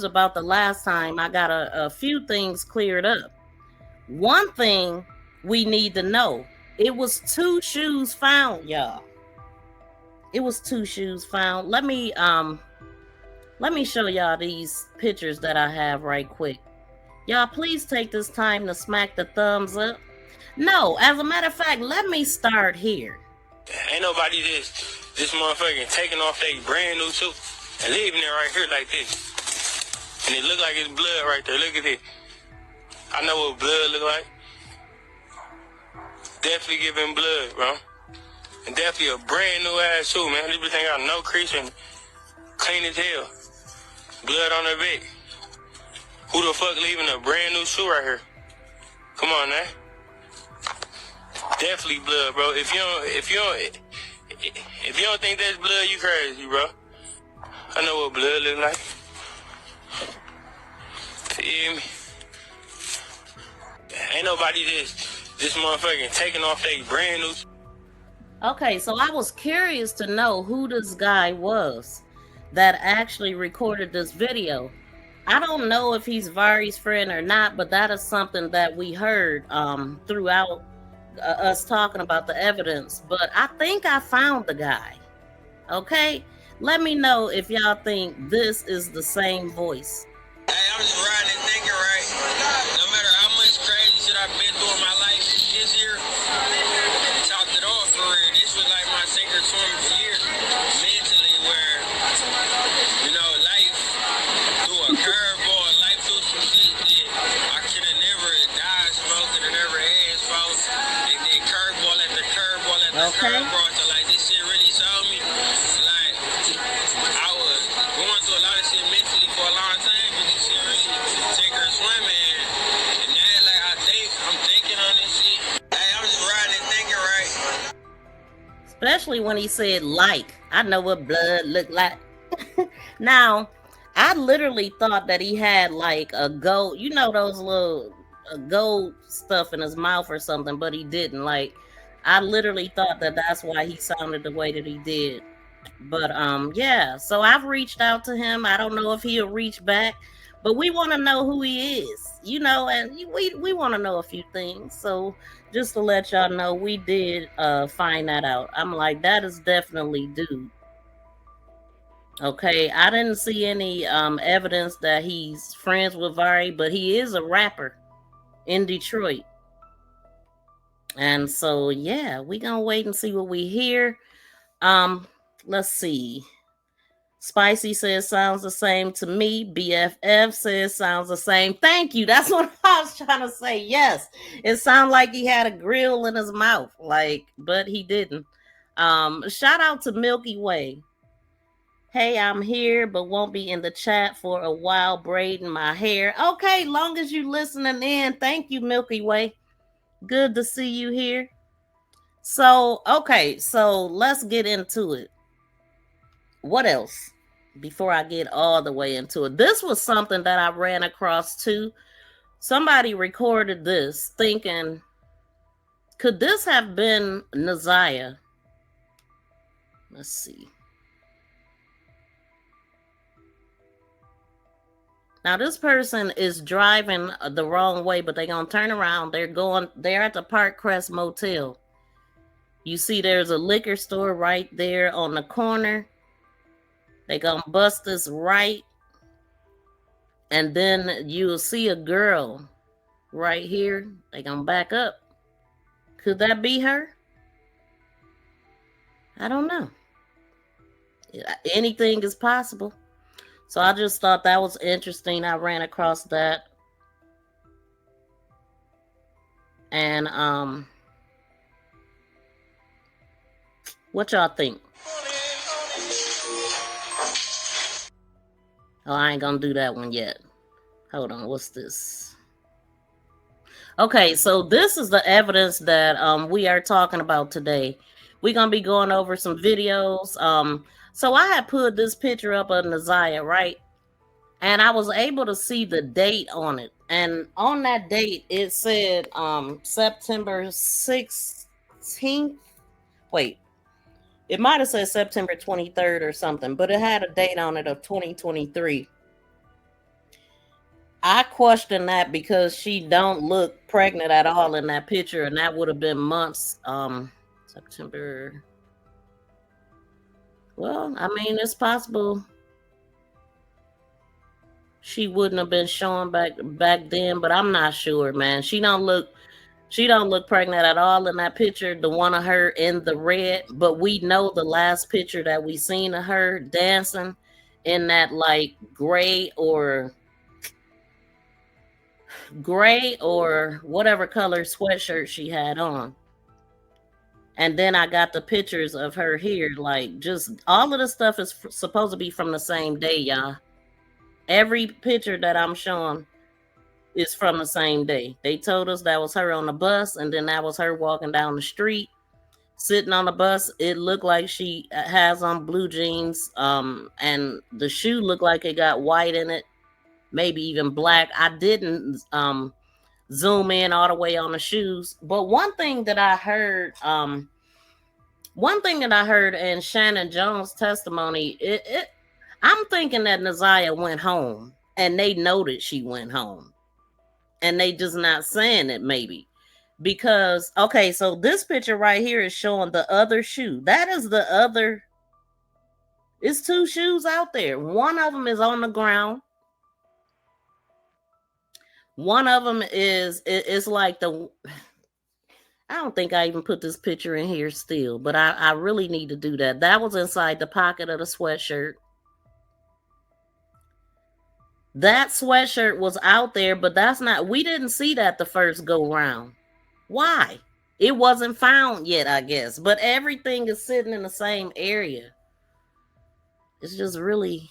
about the last time, I got a few things cleared up. One thing we need to know, it was two shoes found, y'all. It was two shoes found. Let me show y'all these pictures that I have right quick. Y'all please take this time to smack the thumbs up. No, as a matter of fact, let me start here. Ain't nobody this motherfucking taking off they brand new suit and leaving it right here like this. And it look like it's blood right there. Look at it. I know what blood look like. Definitely giving blood, bro. And definitely a brand new ass shoe, man. This bitch ain't got no crease and clean as hell. Blood on her back. Who the fuck leaving a brand new shoe right here? Come on, man. Definitely blood, bro. If you don't think that's blood, you crazy, bro. I know what blood look like. Feel me? Ain't nobody this motherfucking taking off they brand new. Okay, so I was curious to know who this guy was that actually recorded this video. I don't know if he's Vari's friend or not, but that is something that we heard throughout us talking about the evidence. But I think I found the guy. Okay, let me know if y'all think this is the same voice. Hey, I'm just riding and thinking, right? No matter how much crazy shit I've been through in my life this year, topped it off for real. This was like my sacred swim year mentally, where, you know, life threw a curveball, life threw some shit that I could have never died smoking and never had smoked. And then curveball after curveball after curveball. So, like, this shit really showed me, like, I was going through a lot of shit mentally for a long time, but this shit really take her swimming. And now, like, I'm thinking on this shit. Hey, I'm just riding and thinking, right? Especially when he said, like, I know what blood look like. Now, I literally thought that he had like a gold, you know, those little gold stuff in his mouth or something, but he didn't. Like, I literally thought that that's why he sounded the way that he did. But yeah, so I've reached out to him. I don't know if he'll reach back, but we want to know who he is, you know, and we want to know a few things. So just to let y'all know, we did find that out. I'm like, that is definitely dude. Okay, I didn't see any evidence that he's friends with Vari, but he is a rapper in Detroit. And so yeah, we gonna wait and see what we hear. Let's see. Spicy says sounds the same to me. BFF says sounds the same. Thank you. That's what I was trying to say. Yes, it sounded like he had a grill in his mouth, like, but he didn't. Shout out to Milky Way. Hey, I'm here, but won't be in the chat for a while braiding my hair. Okay, long as you listening in. Thank you, Milky Way. Good to see you here. So, okay, so let's get into it. What else? Before I get all the way into it. This was something that I ran across too. Somebody recorded this thinking, could this have been ZIYAH? Let's see. Now this person is driving the wrong way, but they're gonna turn around. They're at the Park Crest Motel. You see there's a liquor store right there on the corner. They're gonna bust this right. And then you'll see a girl right here. They're gonna back up. Could that be her? I don't know. Anything is possible. So I just thought that was interesting. I ran across that. And what y'all think? Oh, I ain't gonna do that one yet. Hold on, what's this? Okay, so this is the evidence that we are talking about today. We're gonna be going over some videos. So I had put this picture up of ZIYAH, right? And I was able to see the date on it. And on that date, it said September 16th. Wait, it might have said September 23rd or something, but it had a date on it of 2023. I question that because she don't look pregnant at all in that picture, and that would have been months. September. Well, I mean, it's possible she wouldn't have been showing back then, but I'm not sure, man. She don't look pregnant at all in that picture, the one of her in the red. But we know the last picture that we seen of her dancing in that like gray or whatever color sweatshirt she had on. And then I got the pictures of her here. Like, just all of the stuff is supposed to be from the same day, y'all. Every picture that I'm showing is from the same day. They told us that was her on the bus, and then that was her walking down the street, sitting on the bus. It looked like she has on blue jeans, and the shoe looked like it got white in it, maybe even black. I didn't zoom in all the way on the shoes, but one thing that I heard in Shannon Jones' testimony, I'm thinking that Naziah went home and they noted she went home. And they just not saying it, maybe. Because, okay, so this picture right here is showing the other shoe. That is the other. It's two shoes out there. One of them is on the ground. One of them it's like the. I don't think I even put this picture in here still, but I really need to do that. That was inside the pocket of the sweatshirt. That sweatshirt was out there, but we didn't see that the first go round. Why? It wasn't found yet, I guess, but everything is sitting in the same area. It's just really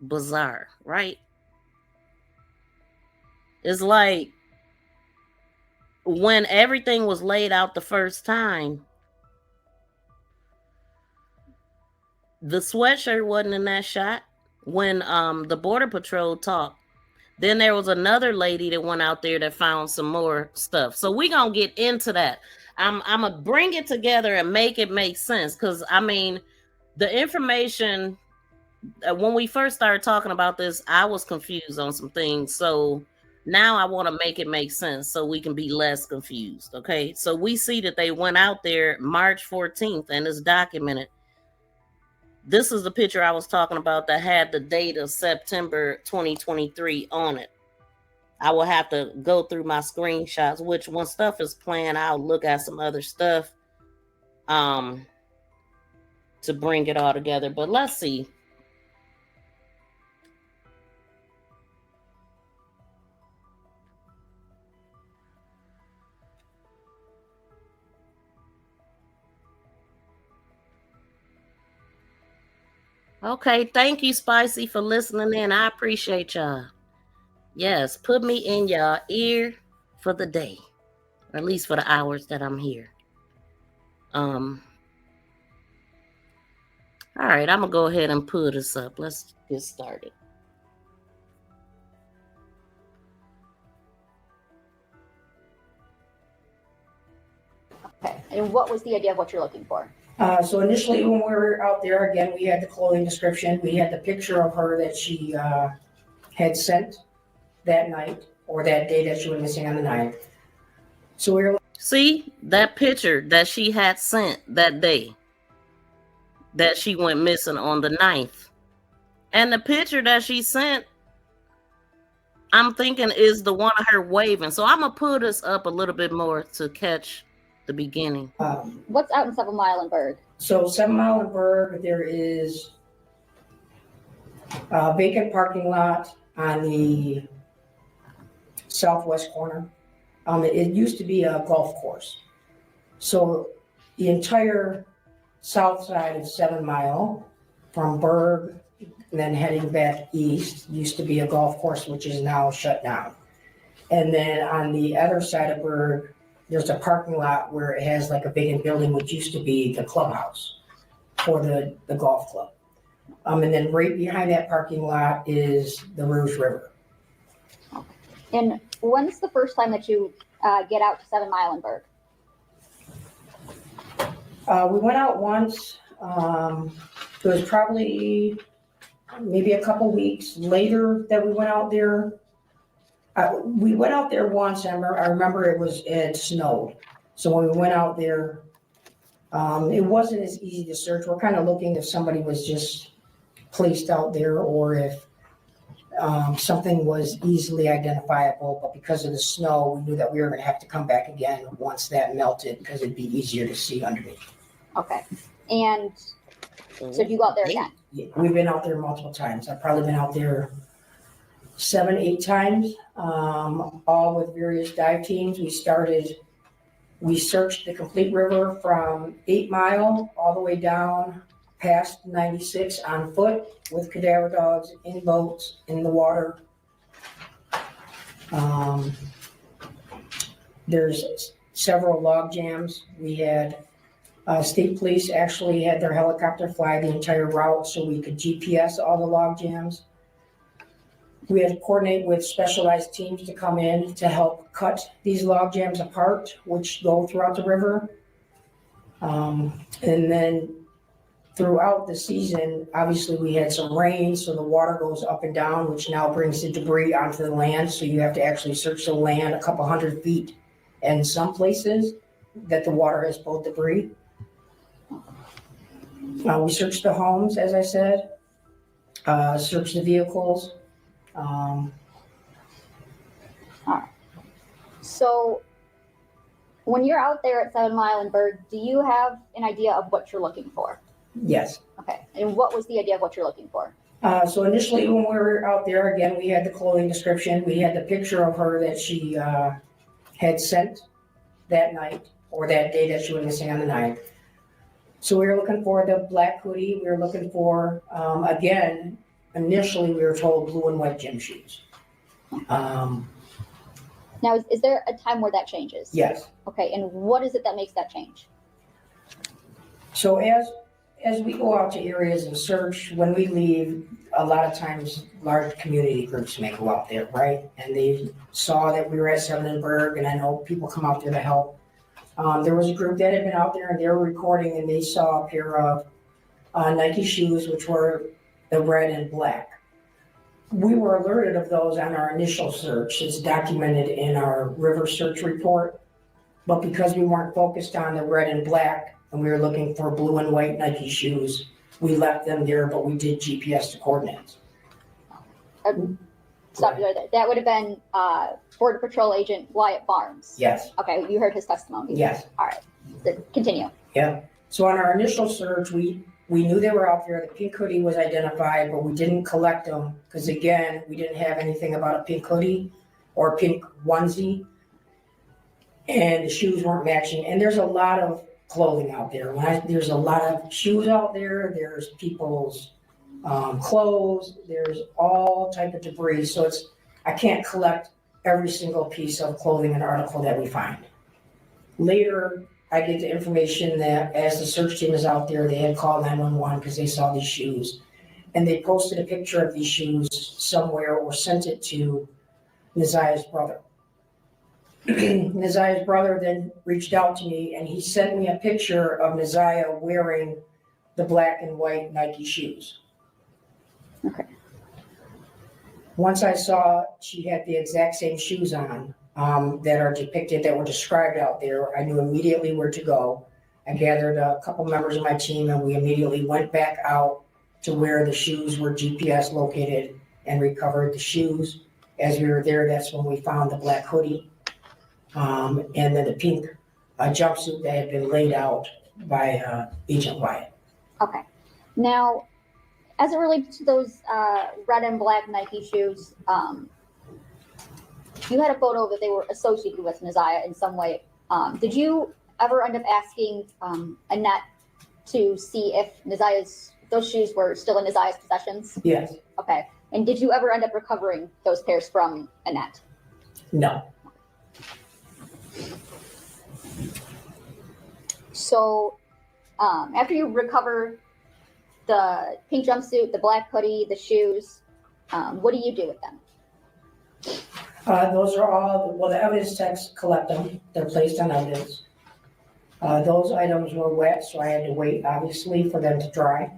bizarre, right? It's like when everything was laid out the first time, the sweatshirt wasn't in that shot. When the Border Patrol talked, then there was another lady that went out there that found some more stuff. So we're going to get into that. I'm going to bring it together and make it make sense. Because, I mean, the information, when we first started talking about this, I was confused on some things. So now I want to make it make sense so we can be less confused. Okay. So we see that they went out there March 14th and it's documented. This is the picture I was talking about that had the date of September 2023 on it. I will have to go through my screenshots, which when stuff is planned, I'll look at some other stuff to bring it all together. But let's see. Okay, thank you, Spicy, for listening in. I appreciate y'all. Yes, put me in y'all ear for the day, or at least for the hours that I'm here. All right, I'm gonna go ahead and pull this up. Let's get started. Okay, and what was the idea of what you're looking for? So initially when we were out there, again, we had the clothing description, we had the picture of her that she had sent that night or that day that she was missing on the 9th. So we were. See that picture that she had sent that day that she went missing on the 9th. And the picture that she sent, I'm thinking is the one of her waving. So I'm going to pull this up a little bit more to catch the beginning. What's out in 7 Mile and Berg? So 7 Mile and Berg, there is a vacant parking lot on the southwest corner. It used to be a golf course. So the entire south side of 7 Mile from Berg and then heading back east used to be a golf course, which is now shut down. And then on the other side of Berg, there's a parking lot where it has like a vacant building, which used to be the clubhouse for the golf club. And then right behind that parking lot is the Rouge River. And when's the first time that you get out to 7 Mile and Berg? We went out once. It was probably maybe a couple weeks later that we went out there. We went out there once, I remember it snowed. So when we went out there, it wasn't as easy to search. We're kind of looking if somebody was just placed out there or if something was easily identifiable, but because of the snow, we knew that we were gonna have to come back again once that melted, because it'd be easier to see underneath. Okay. And so you go out there again? Yeah, we've been out there multiple times. I've probably been out there 7, 8 times, all with various dive teams. We searched the complete river from 8 Mile all the way down past 96 on foot with cadaver dogs, in boats, in the water. There's several log jams. We had state police actually had their helicopter fly the entire route so we could GPS all the log jams. We had to coordinate with specialized teams to come in to help cut these log jams apart, which go throughout the river. And then throughout the season, obviously we had some rain, so the water goes up and down, which now brings the debris onto the land. So you have to actually search the land a couple 100 feet. And in some places that the water has pulled debris. We searched the homes, as I said, searched the vehicles. So when you're out there at 7 Mile and Berg, do you have an idea of what you're looking for? Yes. Okay. And what was the idea of what you're looking for? So initially when we were out there, again, we had the clothing description. We had the picture of her that she had sent that night or that day that she went missing on the night. So we were looking for the black hoodie. We were looking for, again, initially we were told blue and white gym shoes. Now, is there a time where that changes? Yes. Okay. And what is it that makes that change? So as we go out to areas and search, when we leave, a lot of times large community groups may go out there, right? And they saw that we were at 7 Berg, and I know people come out there to help. There was a group that had been out there and they were recording and they saw a pair of Nike shoes, which were the red and black. We were alerted of those on our initial search. It's documented in our river search report. But because we weren't focused on the red and black and we were looking for blue and white Nike shoes, we left them there, but we did GPS the coordinates. Stop you right there. That would have been Border Patrol Agent Wyatt Barnes. Yes. Okay, you heard his testimony. Yes. All right. So continue. Yeah. So on our initial search, we knew they were out there. The pink hoodie was identified, but we didn't collect them because, again, we didn't have anything about a pink hoodie or a pink onesie, and the shoes weren't matching. And there's a lot of clothing out there. There's a lot of shoes out there. There's people's clothes. There's all type of debris. So I can't collect every single piece of clothing and article that we find. Later, I get the information that as the search team is out there, they had called 911 because they saw these shoes. And they posted a picture of these shoes somewhere or sent it to Neziah's brother. Neziah's brother then reached out to me and he sent me a picture of Neziah wearing the black and white Nike shoes. Okay. Once I saw she had the exact same shoes on that are depicted, that were described out there, I knew immediately where to go. I gathered a couple members of my team and we immediately went back out to where the shoes were GPS located and recovered the shoes. As we were there, that's when we found the black hoodie and then the pink jumpsuit that had been laid out by Agent Wyatt. Okay. Now, as it relates to those red and black Nike shoes, you had a photo that they were associated with Neziah in some way. Did you ever end up asking Annette to see if those shoes were still in Neziah's possessions? Yes. Okay. And did you ever end up recovering those pairs from Annette? No. So after you recover the pink jumpsuit, the black hoodie, the shoes, what do you do with them? Those are all, well, the evidence techs collect them. They're placed on evidence. Those items were wet, so I had to wait, obviously, for them to dry.